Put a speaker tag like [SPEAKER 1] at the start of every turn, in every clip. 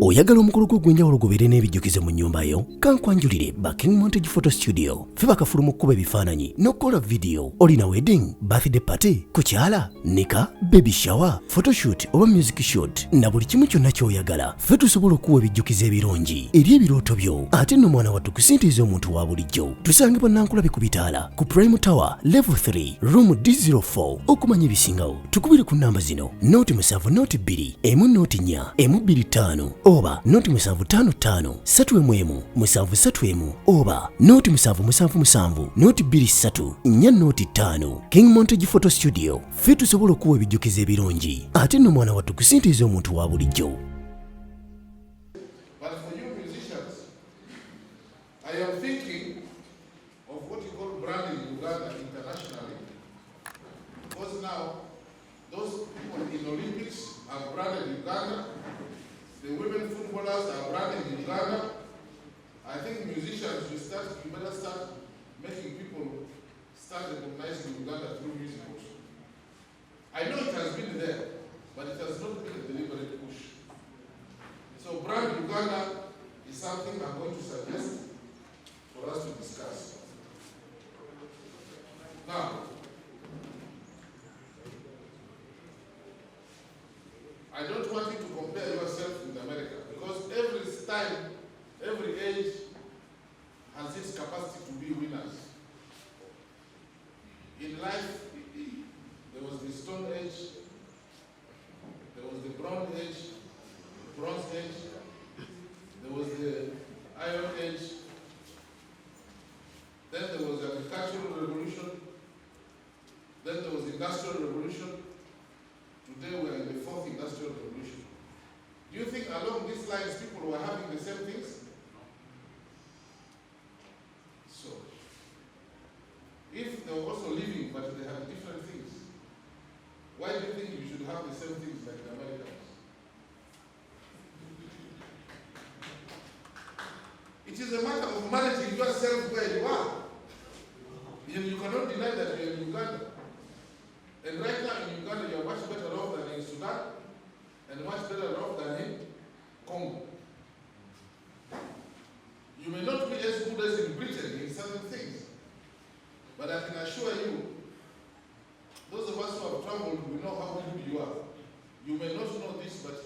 [SPEAKER 1] Oyagala omukolo gw'ogwenjawulo gubeere n'ebijjukize mu nnyumba yo? Kankwanjulire ba King Montage Photo Studio. Ffe bakafulu mu kkuba ebifaananyi n'okukola video. Olina wedding, birthday party, kukyala, nika, baby shower, photoshoot oba music shoot na buli kimu kyonna ky'oyagala. Ffe tusobola okuwa ebijjukize ebirungi eri ebirooto byo. Ate nno mwana wattu kusintiiza omuntu wa bulijjo. Tusange Nankulabe ku Bitaala ku Prime Tower Level 3 Room D04. Okumanya ebisingawo tukubire ku namba zino: noti 7 noti 2 emu noti 4 emu 25 oba noti 755 3 7 oba noti 777 noti 23 4 noti 5. King Montage Photo Studio. Ffe tusobola okuwa ebijjukize ebirungi ate nno mwana wattu kusintiiza omuntu wa bulijjo.
[SPEAKER 2] I am thinking of what you call branding Uganda internationally, because now those people in Olympics have branded Uganda, the women footballers are branded Uganda. I think musicians you better start making people start recognizing Uganda through music also. I know it has been there, but it has not been a deliberate push. So brand Uganda is something I'm going to suggest for us to discuss. Now, I don't want you to compare yourself with America, because every style, every age has its capacity to be winners. In life, there was the Stone Age, there was the Bronze Age, there was the Iron Age, then there was the Agricultural Revolution, then there was the Industrial Revolution. Today we are in the 4th Industrial Revolution. Do you think along these lines people were having the same things? So, if they were also living but they had different things, why do you think you should have the same things like the Americans? It is a matter of managing yourself where you are. You cannot deny that you are in Uganda. And right now in Uganda you are much better off than in Sudan, and much better off than in Congo. You may not be as good as in Britain in certain things, but I can assure you, those of us who have traveled, we know how good you are. You may not know this, but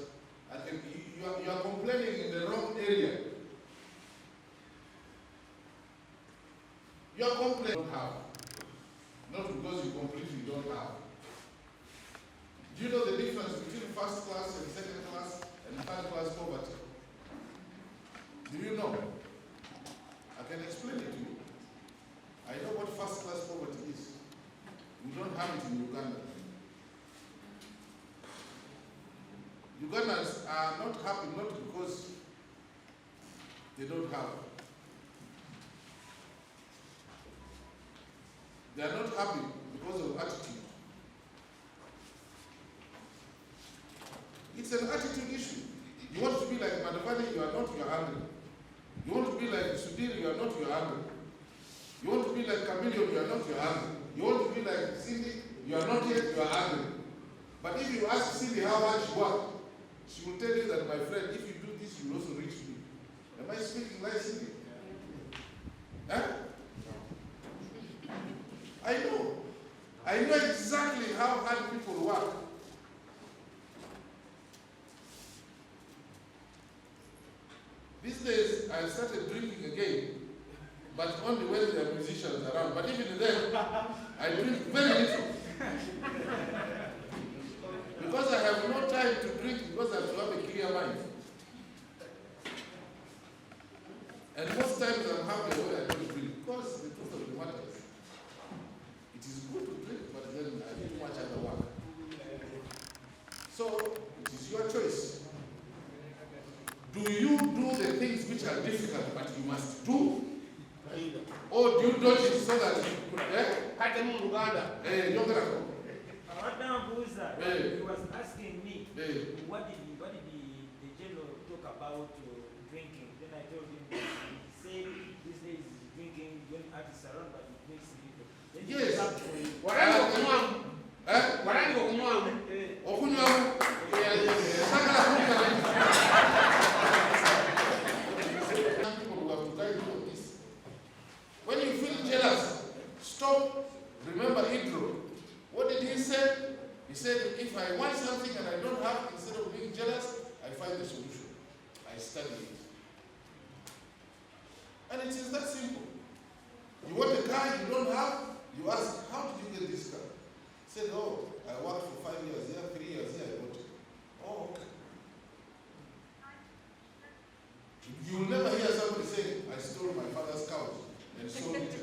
[SPEAKER 2] you are complaining in the wrong area. You are complaining you don't have, not because you completely don't have. Do you know the difference between first class and second class and third class poverty? Do you know? I can explain it to you. I know what first class poverty is. We don't have it in Uganda. Ugandans are not happy not because they don't have. They are not happy because of attitude. It's an attitude issue. You want to be like Madhavani, you are not, you are angry. You want to be like Sudhir, you are not, you are angry. You want to be like Chameleon, you are not, you are angry. You want to be like Cindy, you are not yet, you are angry. But if you ask Cindy how hard she worked, she will tell you that, my friend, if you do this, you will also reach me. Am I speaking like Cindy? Huh? I know exactly how hard people work. These days, I started drinking again, but only when there are musicians around. But even then, I drink very little. Because I have no time to drink, because I have to have a clear mind. And most times I'm happy when I don't drink, because the truth of the matter is, it is good to drink, but then I do too much other work. So, it is your choice. Do you do the things which are difficult but you must do? Or do you dodge it so that you could,
[SPEAKER 3] he was asking me what did the general talk about drinking. Then I told him that he said these days he's drinking when artists around, but he drinks little. Then he
[SPEAKER 2] yes.
[SPEAKER 3] was up to
[SPEAKER 2] And it is that simple. You want a car you don't have, you ask, how did you get this car? Said, oh, I worked for 5 years here, 3 years here, I got it. Oh, okay. You will never hear somebody saying, I stole my father's couch and sold it.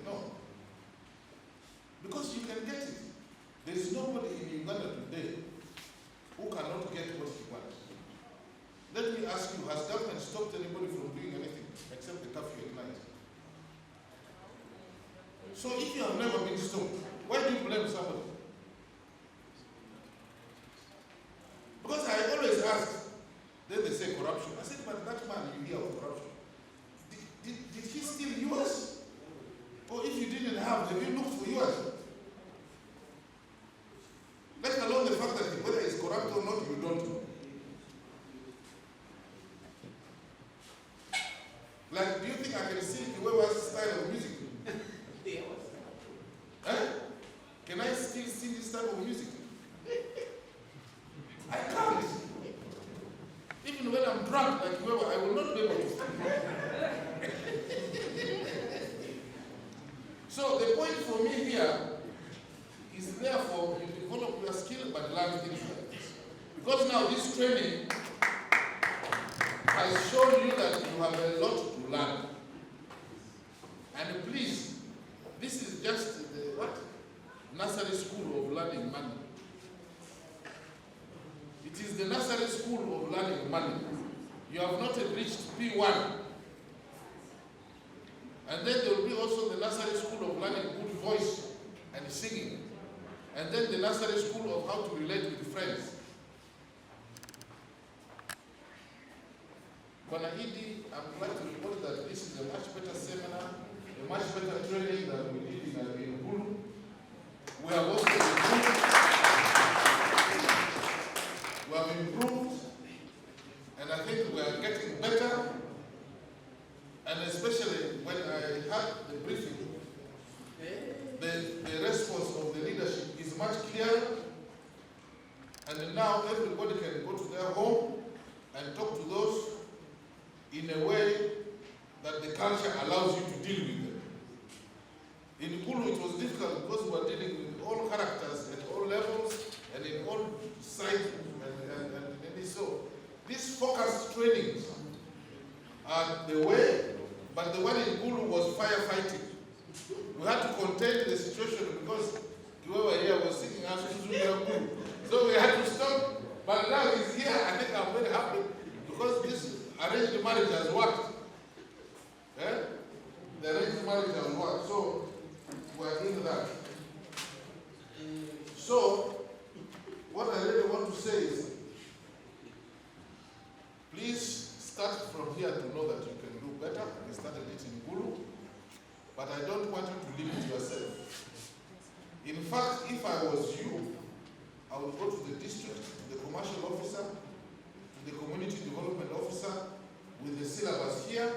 [SPEAKER 2] No. Because you can get it. There is nobody in Uganda today who cannot get what he wants. Let me ask you, has government stopped anybody from doing anything except the curfew at night? So if you have never been stopped, why do you blame somebody? Because I always ask, then they say corruption. I said, but that man you hear of corruption, did he steal yours? Or if you didn't have you looked for yours? Let alone the fact that whether it's corrupt or not, you don't know. Like, do you think I can sing Kiwewa's style of music? Can I still sing this type of music? I can't. Even when I'm drunk like Kiwewa, I will not be able to sing. So the point for me here is therefore you develop your skill but learn things like this. Because now this training has shown you that you have a lot to learn. And please, this is just the nursery school of learning money. It is the nursery school of learning money. You have not reached P1. And then there will be also the nursery school of learning good voice and singing. And then the nursery school of how to relate with friends. Bwana Idi, I'm glad to report that this is a much better seminar, a much better training than we did in Gulu. We have also improved. We have improved, and I think we are getting better. And especially when I had the briefing, the response of the leadership is much clearer. And now everybody can go to their home and talk to those in a way that the culture allows you to deal with them. In Gulu it was difficult because we were dealing with all characters at all levels and in all sides and so. These focused trainings are the way, but the one in Gulu was firefighting. We had to contain the situation because whoever here was singing us Gulu. So we had to stop. But now he's here, I think I'm very happy because this arranged marriage has worked. The arranged marriage has worked. So we're into that. So what I really want to say is, please start from here to know that you can do better. We started it in Gulu, but I don't want you to limit yourself. In fact, if I was you, I would go to the district, to the commercial officer, to the community development officer with the syllabus here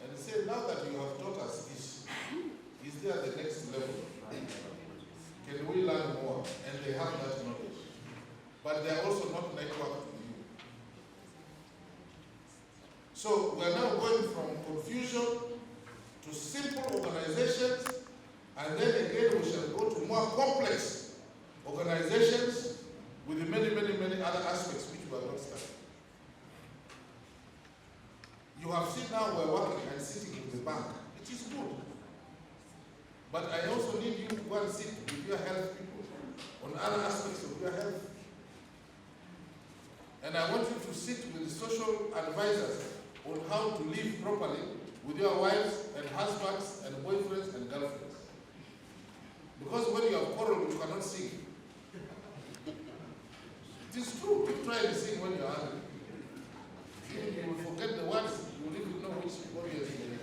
[SPEAKER 2] and say, now that you have taught us this, is there the next level? Can we learn more? And they have that knowledge. But they are also not networked with you. So we are now going from confusion to simple organizations, and then again we shall go to more complex organizations with many other aspects which we have not started. You have seen now we're working and sitting with the bank. It is good. But I also need you to go and sit with your health people on other aspects of your health. And I want you to sit with social advisors on how to live properly with your wives and husbands and boyfriends and girlfriends. Because when you have quarreled, you cannot sing. It is true. You try to sing when you're angry. You will forget the words. You will even know which one you're singing.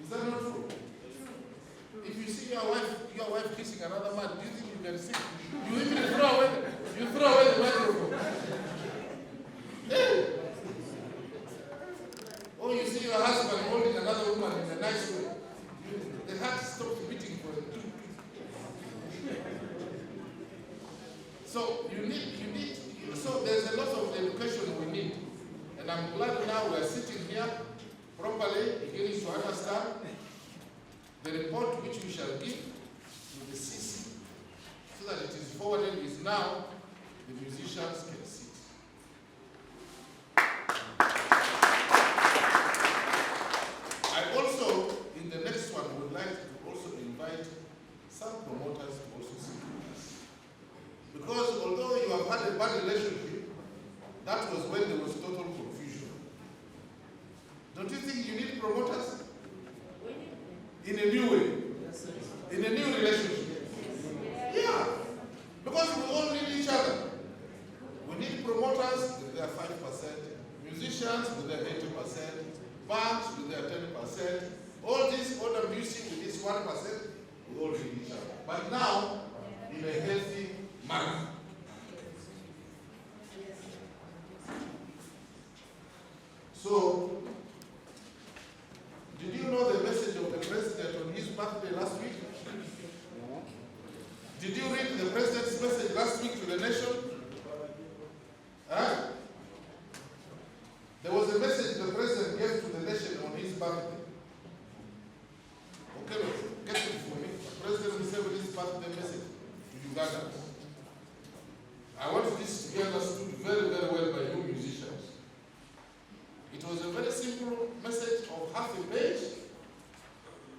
[SPEAKER 2] Is that not true? If you see your wife kissing another man, do you think you can sing? You even throw away the microphone. Hey. Or you see your husband holding another woman in a nice way. The heart stops beating for you. So so there's a lot of education we need. And I'm glad now we are sitting here properly, beginning to understand the report which we shall give to the CC so that it is forwarded is now the musicians can sit. I also, in the next one, would like to also invite some promoters to also sit with us. Because although you have had a bad relationship, that was when there was total confusion. Don't you think you need promoters? In a new way? In a new relationship? Yeah. Because we all need each other. We need promoters with their 5%, musicians with their 80%, banks with their 10%, all this other music with this 1%, we all need each other. But now, in a healthy manner. So, did you know the message of the president on his birthday last week? Did you read the president's message last week to the nation? Huh? There was a message the president gave to the nation on his birthday. Okay, get it for me. The president received his birthday message to Uganda. I want this to be understood very, very well by you musicians. It was a very simple message of half a page,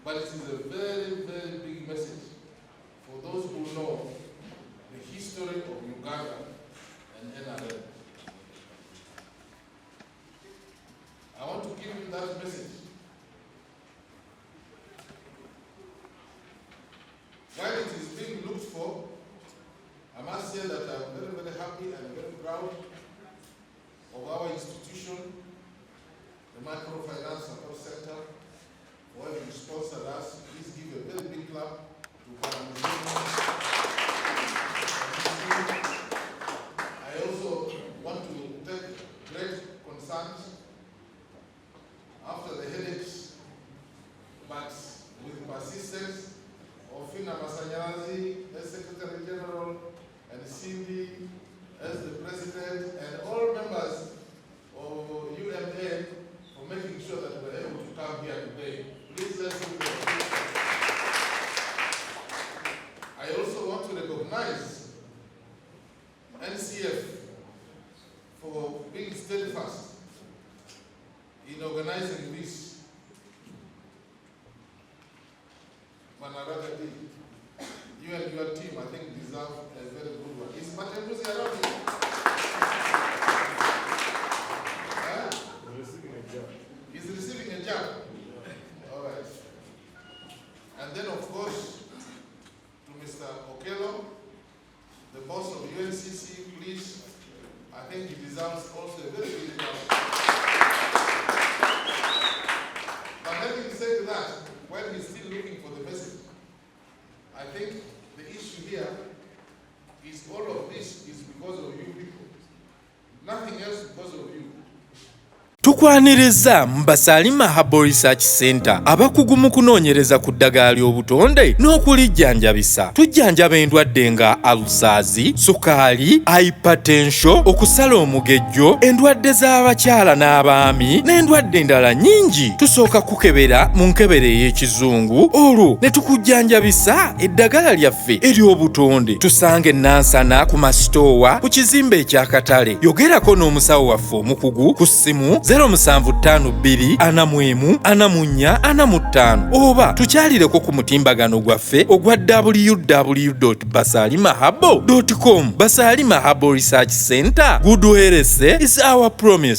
[SPEAKER 2] but it is a very, very big message for those who know the history of Uganda and NRM. I want to give you that message. While it is being looked for, I must say that I'm very, very happy and very proud of our institution, the Microfinance Support Center, for having sponsored us. Please give a very big clap to I also want to take great concerns after the headaches, but with persistence of Fina Masanyalazi as Secretary General and Cindy as the President and all members of UMA for making sure that we're able to come here today. Please let's give them. I also want to recognize NCF for being steadfast in organizing this. Manaraga did. You and your team, I think, deserve a very good one. Is Martin Lucy around here? Huh? He's receiving a job. All right. And then, of course, to Mr. Okello, the boss of UNCC, please, I think he deserves also a very big job. But having said that, while he's still looking for the message, I think the issue here is all of this is because of you people. Nothing else because of you.
[SPEAKER 4] Tukwaniriza Basalima Herbal Research Center abakugu mu kunoonyereza ku ddagala ly'obutonde n'okulijjanjabisa. Tujjanjaba endwadde nga alusaazi, sukaali, hypertension, okusala omugejjo, endwadde z'abakyala n'abaami n'endwadde endala nnyingi. Tusooka kukebera mu nkebere ey'ekizungu olwo ne tukujjanjabisa eddagala lyaffe ery'obutonde. Tusange Nansana ku masitoowa ku kizimbe eky'akatale. Yogerako n'omusawo waffe omukugu ku ssimu 0752 oba tukyalireko ku mutimbagano gwaffe ogwa www.basalimahabo.com. Basalima Herbal Research Center, good health is our promise.